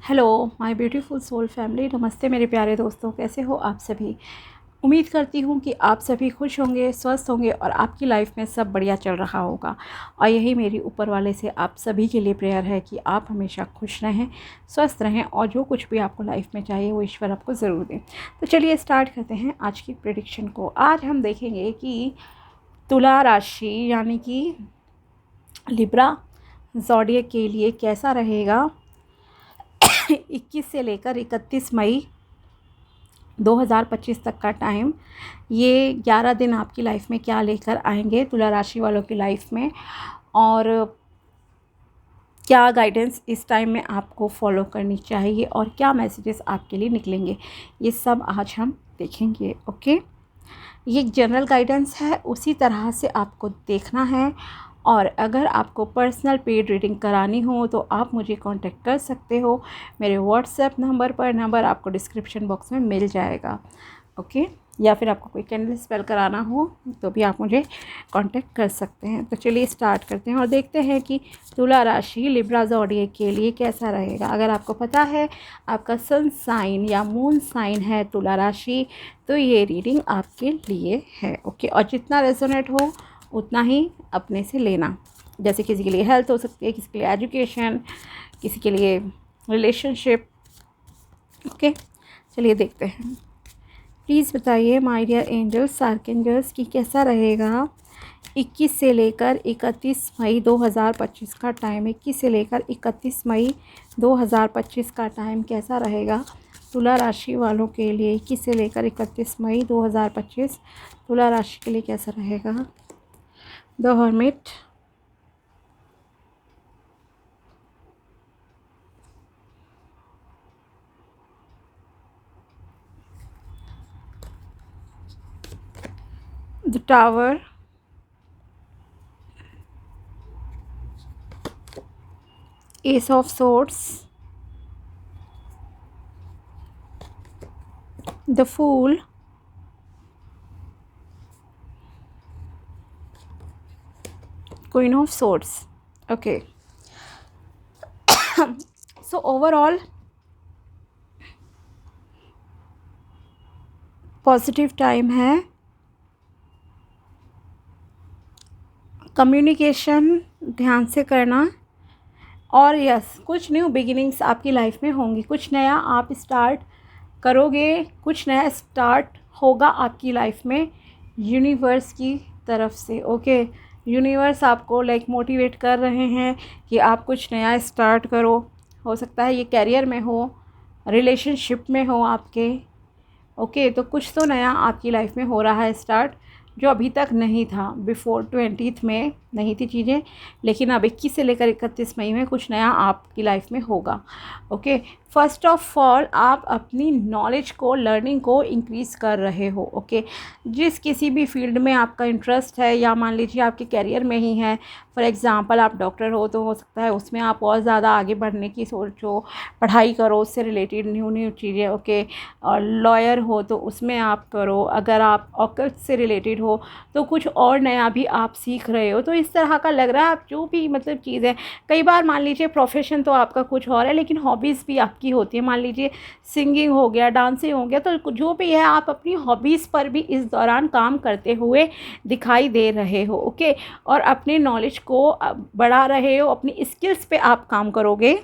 Hello my beautiful soul family. नमस्ते मेरे प्यारे दोस्तों, कैसे हो आप सभी। उम्मीद करती हूँ कि आप सभी खुश होंगे, स्वस्थ होंगे और आपकी लाइफ में सब बढ़िया चल रहा होगा। और यही मेरी ऊपर वाले से आप सभी के लिए प्रेयर है कि आप हमेशा खुश रहें, स्वस्थ रहें और जो कुछ भी आपको लाइफ में चाहिए वो ईश्वर आपको ज़रूर दें। तो चलिए स्टार्ट करते हैं आज की प्रेडिक्शन को। आज हम देखेंगे कि तुला राशि यानी कि लिब्रा ज़ोडिएक के लिए कैसा रहेगा 21 से लेकर 31 मई 2025 तक का टाइम। ये 11 दिन आपकी लाइफ में क्या लेकर आएंगे तुला राशि वालों की लाइफ में, और क्या गाइडेंस इस टाइम में आपको फॉलो करनी चाहिए और क्या मैसेजेस आपके लिए निकलेंगे, ये सब आज हम देखेंगे। ओके, ये एक जनरल गाइडेंस है, उसी तरह से आपको देखना है। और अगर आपको पर्सनल पेड रीडिंग करानी हो तो आप मुझे कांटेक्ट कर सकते हो मेरे व्हाट्सएप नंबर पर। नंबर आपको डिस्क्रिप्शन बॉक्स में मिल जाएगा। ओके, या फिर आपको कोई कैंडल स्पेल कराना हो तो भी आप मुझे कांटेक्ट कर सकते हैं। तो चलिए स्टार्ट करते हैं और देखते हैं कि तुला राशि लिब्रा ज़ोडिएक के लिए कैसा रहेगा। अगर आपको पता है आपका सन साइन या मून साइन है तुला राशि, तो ये रीडिंग आपके लिए है। ओके, और जितना रेजोनेट हो उतना ही अपने से लेना। जैसे किसी के लिए हेल्थ हो सकती है, किसी के लिए एजुकेशन, किसी के लिए रिलेशनशिप। ओके, चलिए देखते हैं। प्लीज़ बताइए माय डियर एंजल्स आर्कएंजल्स कि कैसा रहेगा 21 से लेकर 31 मई 2025 का टाइम। 21 से लेकर 31 मई 2025 का टाइम कैसा रहेगा तुला राशि वालों के लिए। 21 से लेकर 31 मई 2025 तुला राशि के लिए कैसा रहेगा। The hermit, the tower, ace of swords, the fool, queen of swords. Okay, so overall positive time है। कम्युनिकेशन ध्यान से करना, और यस कुछ न्यू बिगिनिंग्स आपकी लाइफ में होंगी। कुछ नया आप स्टार्ट करोगे, कुछ नया स्टार्ट होगा आपकी लाइफ में यूनिवर्स की तरफ से। ओके, यूनिवर्स आपको मोटिवेट कर रहे हैं कि आप कुछ नया स्टार्ट करो। हो सकता है ये कैरियर में हो, रिलेशनशिप में हो आपके। ओके, तो कुछ तो नया आपकी लाइफ में हो रहा है स्टार्ट, जो अभी तक नहीं था। बिफोर 20 में नहीं थी चीज़ें, लेकिन अब 21 से लेकर 31 मई में कुछ नया आपकी लाइफ में होगा। ओके, फर्स्ट ऑफ ऑल आप अपनी नॉलेज को, लर्निंग को इंक्रीज़ कर रहे हो। ओके, जिस किसी भी फील्ड में आपका इंटरेस्ट है, या मान लीजिए आपके कैरियर में ही है, फॉर एग्ज़ाम्पल आप डॉक्टर हो तो हो सकता है उसमें आप और ज़्यादा आगे बढ़ने की सोचो, पढ़ाई करो उससे रिलेटेड न्यू न्यू चीज़ें। ओके, और लॉयर हो तो उसमें आप करो। अगर आप ऑकल्ट से रिलेटेड हो तो कुछ और नया भी आप सीख रहे हो। तो इस तरह का लग रहा है आप जो भी चीज़ है। कई बार मान लीजिए प्रोफेशन तो आपका कुछ और है, लेकिन हॉबीज़ भी आपकी होती है। मान लीजिए सिंगिंग हो गया, डांसिंग हो गया, तो जो भी है आप अपनी हॉबीज़ पर भी इस दौरान काम करते हुए दिखाई दे रहे हो। ओके, और अपने नॉलेज को बढ़ा रहे हो, अपनी स्किल्स पे आप काम करोगे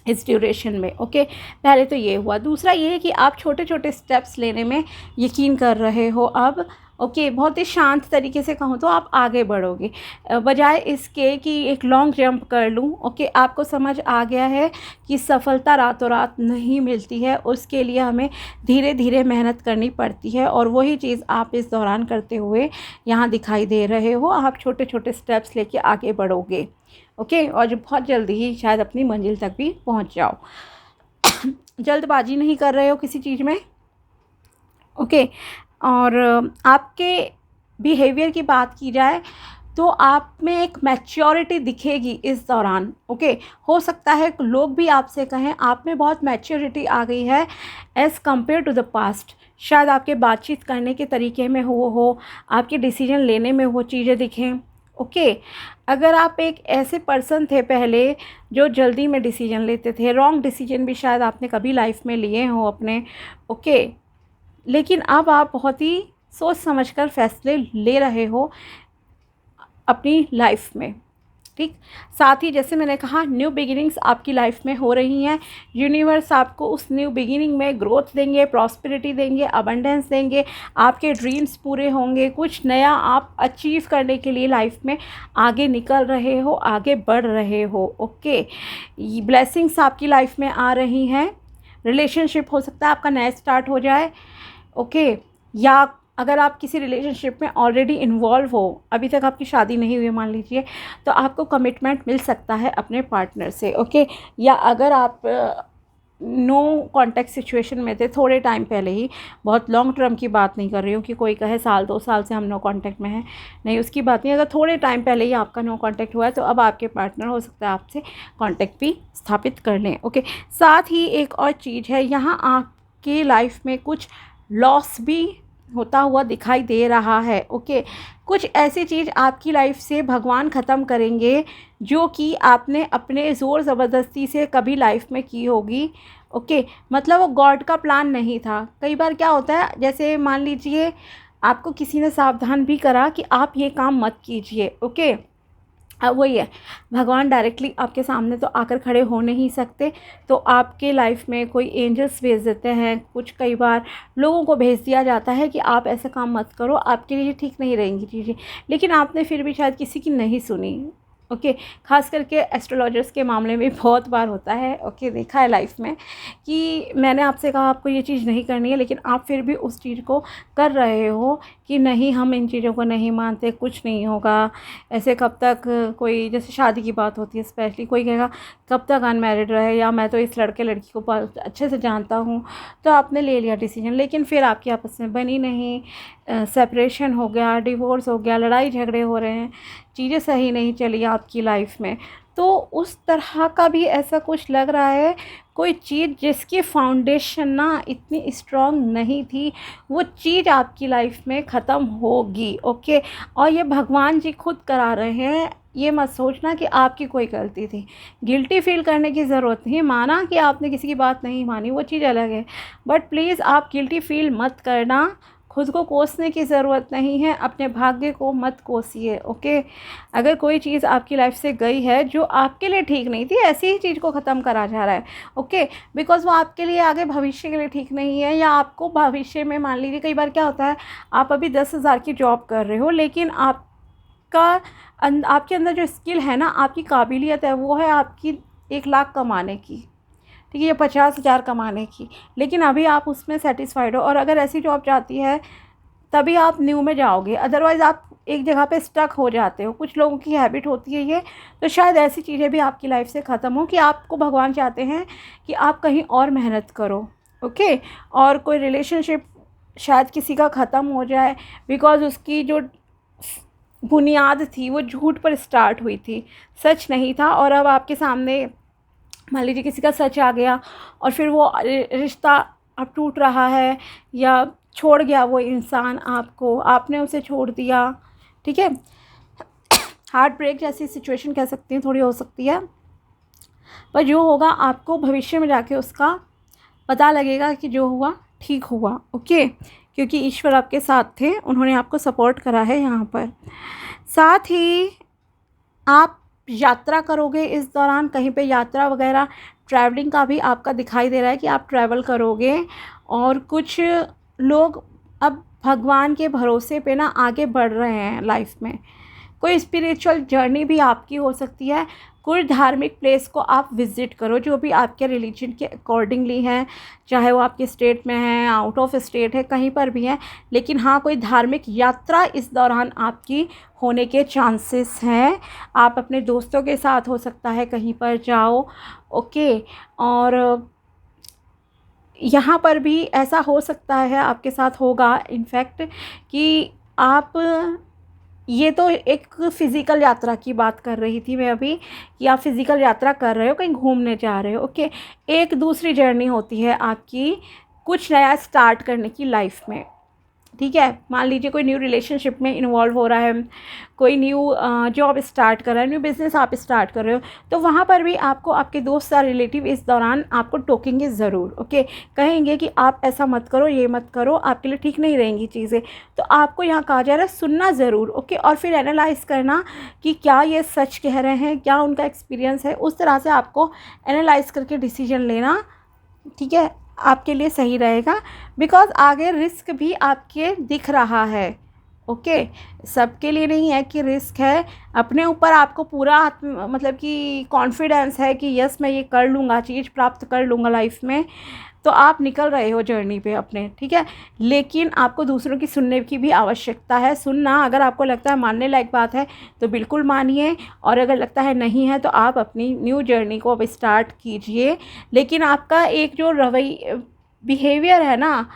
इस ड्यूरेशन में। ओके, पहले तो ये हुआ। दूसरा ये है कि आप छोटे छोटे स्टेप्स लेने में यकीन कर रहे हो अब। ओके, बहुत ही शांत तरीके से कहूँ तो आप आगे बढ़ोगे, बजाय इसके कि एक लॉन्ग जंप कर लूँ। ओके, आपको समझ आ गया है कि सफलता रातों रात नहीं मिलती है, उसके लिए हमें धीरे धीरे मेहनत करनी पड़ती है, और वही चीज़ आप इस दौरान करते हुए यहाँ दिखाई दे रहे हो। आप छोटे छोटे स्टेप्स लेके आगे बढ़ोगे। ओके, और जो बहुत जल्दी ही शायद अपनी मंजिल तक भी पहुंच जाओ। जल्दबाजी नहीं कर रहे हो किसी चीज़ में। ओके, और आपके बिहेवियर की बात की जाए तो आप में एक मैच्योरिटी दिखेगी इस दौरान। ओके, हो सकता है लोग भी आपसे कहें आप में बहुत मैच्योरिटी आ गई है as compare to the past. शायद आपके बातचीत करने के तरीके में हो आपके डिसीजन लेने में वो चीज़ें दिखें। ओके। अगर आप एक ऐसे पर्सन थे पहले जो जल्दी में डिसीजन लेते थे, रॉन्ग डिसीजन भी शायद आपने कभी लाइफ में लिए हो अपने, ओके, लेकिन अब आप बहुत ही सोच समझकर फैसले ले रहे हो अपनी लाइफ में, ठीक। साथ ही जैसे मैंने कहा, न्यू बिगिनिंग्स आपकी लाइफ में हो रही हैं। यूनिवर्स आपको उस न्यू बिगिनिंग में ग्रोथ देंगे, प्रॉस्पेरिटी देंगे, अबंडेंस देंगे, आपके ड्रीम्स पूरे होंगे, कुछ नया आप अचीव करने के लिए लाइफ में आगे निकल रहे हो, आगे बढ़ रहे हो, ओके। ब्लेसिंग्स आपकी लाइफ में आ रही हैं। रिलेशनशिप हो सकता है आपका नया स्टार्ट हो जाए, ओके। या अगर आप किसी रिलेशनशिप में ऑलरेडी इन्वॉल्व हो, अभी तक आपकी शादी नहीं हुई मान लीजिए, तो आपको कमिटमेंट मिल सकता है अपने पार्टनर से, ओके। या अगर आप नो कॉन्टैक्ट सिचुएशन में थे थोड़े टाइम पहले ही, बहुत लॉन्ग टर्म की बात नहीं कर रही हूँ कि कोई कहे साल 2 साल से हम नो कॉन्टैक्ट में हैं, नहीं, उसकी बात नहीं। अगर थोड़े टाइम पहले ही आपका नो कॉन्टैक्ट हुआ है तो अब आपके पार्टनर हो सकता है आपसे कॉन्टैक्ट भी स्थापित कर लें, ओके। साथ ही एक और चीज़ है, यहाँ आपकी लाइफ में कुछ लॉस भी होता हुआ दिखाई दे रहा है, ओके। कुछ ऐसी चीज़ आपकी लाइफ से भगवान ख़त्म करेंगे जो कि आपने अपने ज़ोर ज़बरदस्ती से कभी लाइफ में की होगी, ओके। मतलब वो गॉड का प्लान नहीं था। कई बार क्या होता है, जैसे मान लीजिए आपको किसी ने सावधान भी करा कि आप ये काम मत कीजिए, ओके। अब वही है, भगवान डायरेक्टली आपके सामने तो आकर खड़े हो नहीं सकते, तो आपके लाइफ में कोई एंजल्स भेज देते हैं, कुछ कई बार लोगों को भेज दिया जाता है कि आप ऐसा काम मत करो, आपके लिए ठीक नहीं रहेंगी चीज़ें, लेकिन आपने फिर भी शायद किसी की नहीं सुनी, ओके। खास करके एस्ट्रोलॉजर्स के मामले में बहुत बार होता है, ओके। देखा है लाइफ में कि मैंने आपसे कहा आपको ये चीज़ नहीं करनी है, लेकिन आप फिर भी उस चीज़ को कर रहे हो कि नहीं, हम इन चीज़ों को नहीं मानते, कुछ नहीं होगा ऐसे। कब तक, कोई जैसे शादी की बात होती है स्पेशली, कोई कहेगा कब तक अनमैरिड रहे, या मैं तो इस लड़के लड़की को बहुत अच्छे से जानता हूँ, तो आपने ले लिया डिसीजन, लेकिन फिर आपकी आपस में बनी नहीं, सेपरेशन हो गया, डिवोर्स हो गया, लड़ाई झगड़े हो रहे हैं, चीज़ें सही नहीं चली आपकी लाइफ में, तो उस तरह का भी ऐसा कुछ लग रहा है। कोई चीज़ जिसकी फाउंडेशन ना इतनी स्ट्रॉन्ग नहीं थी, वो चीज़ आपकी लाइफ में ख़त्म होगी, ओके। और ये भगवान जी खुद करा रहे हैं, ये मत सोचना कि आपकी कोई गलती थी। गिल्टी फील करने की ज़रूरत नहीं, माना कि आपने किसी की बात नहीं मानी, वो चीज़ अलग है, बट प्लीज़ आप गिल्टी फील मत करना। खुद को कोसने की ज़रूरत नहीं है, अपने भाग्य को मत कोसिए, ओके। अगर कोई चीज़ आपकी लाइफ से गई है जो आपके लिए ठीक नहीं थी, ऐसी ही चीज़ को ख़त्म करा जा रहा है, ओके, बिकॉज़ वो आपके लिए आगे भविष्य के लिए ठीक नहीं है, या आपको भविष्य में, मान लीजिए कई बार क्या होता है, आप अभी 10,000 की जॉब कर रहे हो, लेकिन आपके अंदर जो स्किल है ना, आपकी काबिलियत है, वो है आपकी 1,00,000 कमाने की, ठीक है, या 50,000 कमाने की, लेकिन अभी आप उसमें सेटिस्फाइड हो, और अगर ऐसी जॉब चाहती है तभी आप न्यू में जाओगे, अदरवाइज़ आप एक जगह पे स्टक हो जाते हो। कुछ लोगों की हैबिट होती है ये, तो शायद ऐसी चीज़ें भी आपकी लाइफ से ख़त्म हो कि आपको भगवान चाहते हैं कि आप कहीं और मेहनत करो, ओके। और कोई रिलेशनशिप शायद किसी का ख़त्म हो जाए बिकॉज़ उसकी जो बुनियाद थी वो झूठ पर स्टार्ट हुई थी, सच नहीं था, और अब आपके सामने मान लीजिए किसी का सच आ गया और फिर वो रिश्ता अब टूट रहा है, या छोड़ गया वो इंसान आपको, आपने उसे छोड़ दिया, ठीक है। हार्ट ब्रेक जैसी सिचुएशन कह सकती हैं, थोड़ी हो सकती है, पर जो होगा आपको भविष्य में जाके उसका पता लगेगा कि जो हुआ ठीक हुआ, ओके, क्योंकि ईश्वर आपके साथ थे, उन्होंने आपको सपोर्ट करा है यहाँ पर। साथ ही आप यात्रा करोगे इस दौरान, कहीं पे यात्रा वगैरह, ट्रैवलिंग का भी आपका दिखाई दे रहा है कि आप ट्रैवल करोगे, और कुछ लोग अब भगवान के भरोसे पे ना आगे बढ़ रहे हैं लाइफ में। कोई स्पिरिचुअल जर्नी भी आपकी हो सकती है, कोई धार्मिक प्लेस को आप विज़िट करो जो भी आपके रिलीजन के अकॉर्डिंगली है, चाहे वो आपके स्टेट में है, आउट ऑफ स्टेट है, कहीं पर भी है, लेकिन हाँ, कोई धार्मिक यात्रा इस दौरान आपकी होने के चांसेस हैं। आप अपने दोस्तों के साथ हो सकता है कहीं पर जाओ, ओके। और यहाँ पर भी ऐसा हो सकता है, आपके साथ होगा इनफैक्ट, कि आप, ये तो एक फ़िज़िकल यात्रा की बात कर रही थी मैं अभी, कि आप फ़िज़िकल यात्रा कर रहे हो, कहीं घूमने जा रहे हो, ओके। एक दूसरी जर्नी होती है आपकी कुछ नया स्टार्ट करने की लाइफ में, ठीक है। मान लीजिए कोई न्यू रिलेशनशिप में इन्वॉल्व हो रहा है, कोई न्यू जॉब स्टार्ट कर रहा है, न्यू बिज़नेस आप स्टार्ट कर रहे हो, तो वहाँ पर भी आपको आपके दोस्त या रिलेटिव इस दौरान आपको टोकेंगे ज़रूर, ओके। कहेंगे कि आप ऐसा मत करो, ये मत करो, आपके लिए ठीक नहीं रहेंगी चीज़ें। तो आपको यहाँ कहा जा रहा है सुनना ज़रूर, ओके, और फिर एनालाइज़ करना कि क्या ये सच कह रहे हैं, क्या उनका एक्सपीरियंस है, उस तरह से आपको एनालाइज़ करके डिसीजन लेना, ठीक है, आपके लिए सही रहेगा। बिकॉज़ आगे रिस्क भी आपके दिख रहा है, ओके। सबके लिए नहीं है कि रिस्क है, अपने ऊपर आपको पूरा मतलब कि कॉन्फिडेंस है कि यस मैं ये कर लूँगा, चीज़ प्राप्त कर लूँगा लाइफ में, तो आप निकल रहे हो जर्नी पे अपने, ठीक है। लेकिन आपको दूसरों की सुनने की भी आवश्यकता है। सुनना, अगर आपको लगता है मानने लायक बात है तो बिल्कुल मानिए, और अगर लगता है नहीं है तो आप अपनी न्यू जर्नी को अब स्टार्ट कीजिए। लेकिन आपका एक जो बिहेवियर है ना,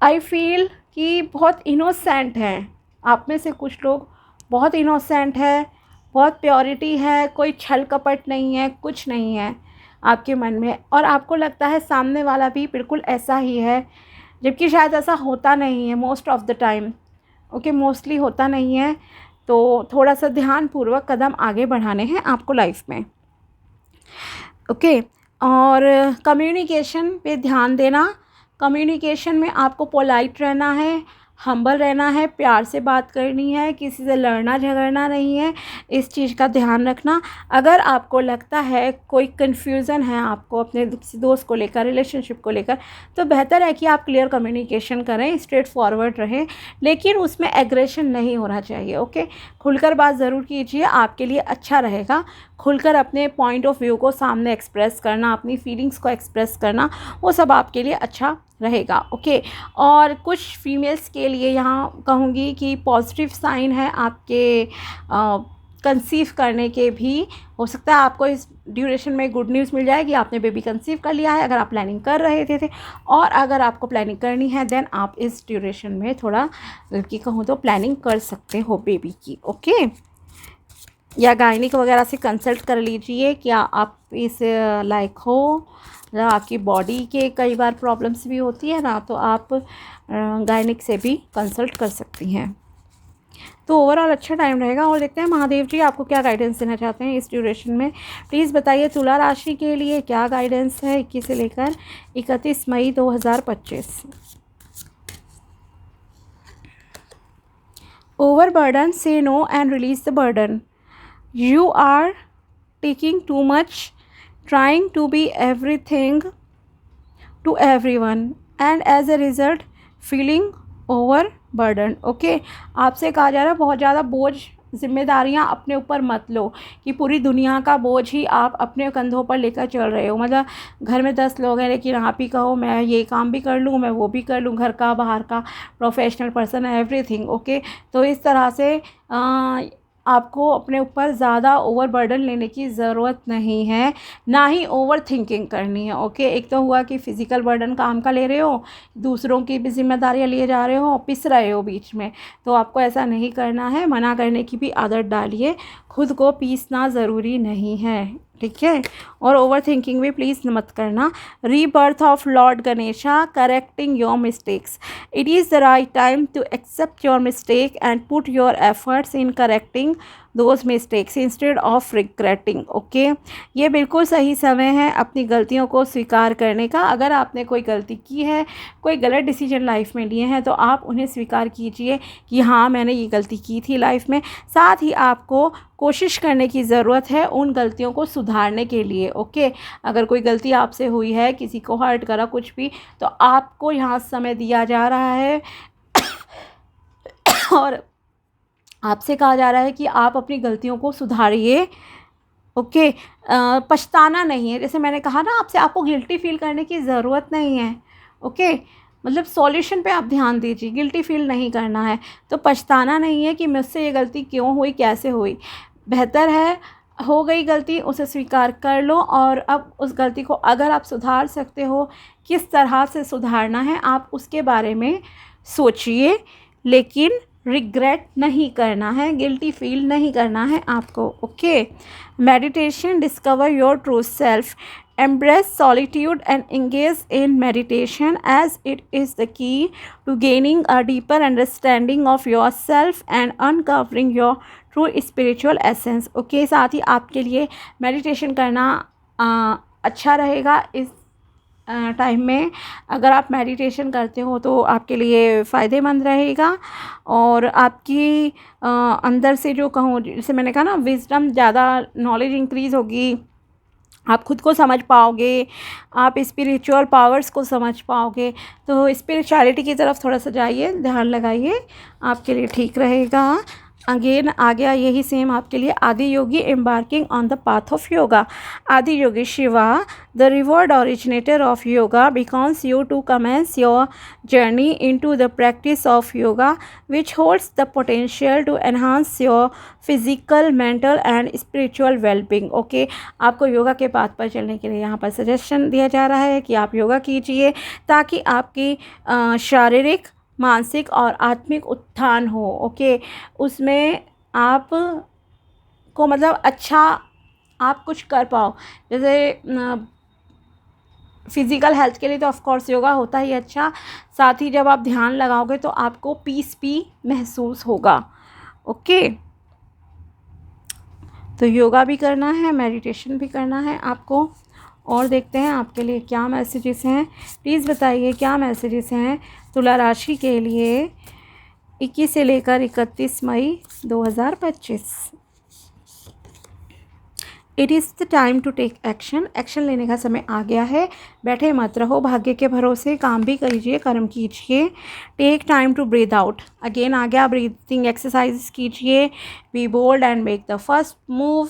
आई फील कि बहुत इनोसेंट हैं। आप में से कुछ लोग बहुत इनोसेंट है, बहुत प्योरिटी है, कोई छल कपट नहीं है, कुछ नहीं है आपके मन में, और आपको लगता है सामने वाला भी बिल्कुल ऐसा ही है, जबकि शायद ऐसा होता नहीं है most of the time, okay, mostly होता नहीं है। तो थोड़ा सा ध्यानपूर्वक कदम आगे बढ़ाने हैं आपको लाइफ में, ओके। और कम्युनिकेशन पे ध्यान देना। कम्युनिकेशन में आपको पोलाइट रहना है, हम्बल रहना है, प्यार से बात करनी है, किसी से लड़ना झगड़ना नहीं है, इस चीज़ का ध्यान रखना। अगर आपको लगता है कोई कन्फ्यूज़न है आपको अपने किसी दोस्त को लेकर, रिलेशनशिप को लेकर, तो बेहतर है कि आप क्लियर कम्युनिकेशन करें, स्ट्रेट फॉरवर्ड रहें, लेकिन उसमें एग्रेशन नहीं होना चाहिए, ओके। खुलकर बात ज़रूर कीजिए, आपके लिए अच्छा रहेगा। खुलकर अपने पॉइंट ऑफ व्यू को सामने एक्सप्रेस करना, अपनी फीलिंग्स को एक्सप्रेस करना, वो सब आपके लिए अच्छा रहेगा, ओके। और कुछ फीमेल्स के लिए यहाँ कहूँगी कि पॉजिटिव साइन है आपके कंसीव करने के भी। हो सकता है आपको इस ड्यूरेशन में गुड न्यूज़ मिल जाए कि आपने बेबी कंसीव कर लिया है, अगर आप प्लानिंग कर रहे थे, और अगर आपको प्लानिंग करनी है देन आप इस ड्यूरेशन में थोड़ा, बल्कि कहूँ तो प्लानिंग कर सकते हो बेबी की, ओके। या गायनिक वगैरह से कंसल्ट कर लीजिए, क्या आप इस लायक हो। आपकी बॉडी के कई बार प्रॉब्लम्स भी होती है ना, तो आप गायनिक से भी कंसल्ट कर सकती हैं। तो ओवरऑल अच्छा टाइम रहेगा। और देखते हैं महादेव जी आपको क्या गाइडेंस देना चाहते हैं इस ड्यूरेशन में। प्लीज़ बताइए तुला राशि के लिए क्या गाइडेंस है 21 से लेकर 31 मई 2025। Overburden, say no and release the burden. You are taking too much, trying to be everything to everyone, and as a result feeling overburdened, okay। आपसे कहा जा रहा है बहुत ज़्यादा बोझ, जिम्मेदारियां अपने ऊपर मत लो कि पूरी दुनिया का बोझ ही आप अपने कंधों पर लेकर चल रहे हो। मतलब घर में 10 लोग हैं, लेकिन आप ही कहो मैं ये काम भी कर लूँ, मैं वो भी कर लूँ, घर का बाहर का, प्रोफेशनल पर्सन, एवरीथिंग, ओके। तो इस तरह से आपको अपने ऊपर ज़्यादा ओवरबर्डन लेने की ज़रूरत नहीं है, ना ही ओवर थिंकिंग करनी है, ओके। एक तो हुआ कि फ़िज़िकल बर्डन काम का ले रहे हो, दूसरों की भी जिम्मेदारियां लिए जा रहे हो, पिस रहे हो बीच में, तो आपको ऐसा नहीं करना है। मना करने की भी आदत डालिए, खुद को पीसना ज़रूरी नहीं है, ठीक है। और ओवर थिंकिंग भी प्लीज़ मत करना। Rebirth of lord Ganesha, correcting your mistakes. It is the right time to accept your mistake and put your efforts in correcting those mistakes instead of regretting, okay. ये बिल्कुल सही समय है अपनी गलतियों को स्वीकार करने का। अगर आपने कोई गलती की है, कोई गलत डिसीजन लाइफ में लिए हैं, तो आप उन्हें स्वीकार कीजिए कि हाँ मैंने ये गलती की थी लाइफ में। साथ ही आपको कोशिश करने की ज़रूरत है उन गलतियों को सुधारने के लिए, ओके। अगर कोई गलती आपसे हुई है, किसी को हर्ट करा, कुछ भी, तो आपको यहाँ समय दिया जा रहा है और आपसे कहा जा रहा है कि आप अपनी गलतियों को सुधारिए, ओके। पछताना नहीं है, जैसे मैंने कहा ना आपसे, आपको गिल्टी फील करने की ज़रूरत नहीं है, ओके। मतलब सॉल्यूशन पे आप ध्यान दीजिए, गिल्टी फील नहीं करना है। तो पछताना नहीं है कि मुझसे ये गलती क्यों हुई, कैसे हुई। बेहतर है, हो गई गलती, उसे स्वीकार कर लो, और अब उस गलती को अगर आप सुधार सकते हो, किस तरह से सुधारना है आप उसके बारे में सोचिए, लेकिन रिग्रेट नहीं करना है, गिल्टी फील नहीं करना है आपको, okay. Meditation, discover your true self Embrace solitude and engage in meditation as it is the key to gaining a deeper understanding of yourself and uncovering your true spiritual essence. Okay, साथ ही आपके लिए meditation करना अच्छा रहेगा इस time में। अगर आप मेडिटेशन करते हो तो आपके लिए फ़ायदेमंद रहेगा और आपकी अंदर से जो कहूँ, जैसे मैंने कहा ना, विजडम, ज़्यादा नॉलेज इंक्रीज़ होगी, आप खुद को समझ पाओगे, आप स्पिरिचुअल पावर्स को समझ पाओगे। तो स्पिरिचुअलिटी की तरफ थोड़ा सा जाइए, ध्यान लगाइए, आपके लिए ठीक रहेगा। अगेन आ गया यही सेम आपके लिए, Adi Yogi embarking on the path of yoga. Adi Yogi Shiva, the revered originator of yoga, beckons you to commence your journey into the practice of yoga, which holds the potential to enhance your physical, mental and spiritual well-being. Okay, आपको योगा के path पर चलने के लिए यहाँ पर suggestion दिया जा रहा है कि आप योगा कीजिए ताकि आपकी शारीरिक, मानसिक और आत्मिक उत्थान हो। ओके, उसमें आप को मतलब अच्छा आप कुछ कर पाओ। जैसे फिज़िकल हेल्थ के लिए तो ऑफ कोर्स योगा होता ही अच्छा, साथ ही जब आप ध्यान लगाओगे तो आपको पीस भी महसूस होगा। ओके, तो योगा भी करना है, मेडिटेशन भी करना है आपको। और देखते हैं आपके लिए क्या मैसेजेस हैं। प्लीज़ बताइए क्या मैसेजेस हैं तुला राशि के लिए 21 से लेकर 31 मई 2025। It is the time to take action. Action लेने का समय आ गया है। बैठे मत रहो भाग्य के भरोसे, काम भी कीजिए, कर्म कीजिए। Take time to breathe out. Again आ गया, ब्रीथिंग एक्सरसाइज कीजिए। Be bold and make the first move.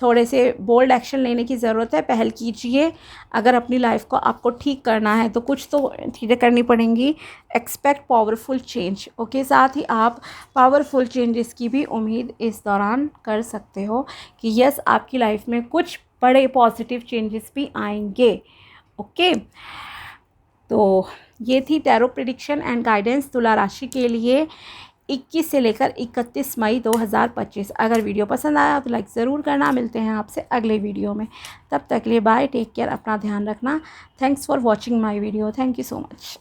थोड़े से बोल्ड एक्शन लेने की ज़रूरत है, पहल कीजिए। अगर अपनी लाइफ को आपको ठीक करना है तो कुछ तो चीज़ें करनी पड़ेंगी। Expect powerful change. ओके, साथ ही आप पावरफुल चेंजेस की भी उम्मीद इस दौरान कर सकते हो कि यस, आपकी लाइफ में कुछ बड़े पॉजिटिव चेंजेस भी आएंगे। ओके, तो ये थी टैरो प्रेडिक्शन एंड गाइडेंस तुला राशि के लिए 21 से लेकर 31 मई 2025। अगर वीडियो पसंद आया तो लाइक ज़रूर करना। मिलते हैं आपसे अगले वीडियो में, तब तक के लिए बाय, टेक केयर, अपना ध्यान रखना। Thanks for watching my video. Thank you so much.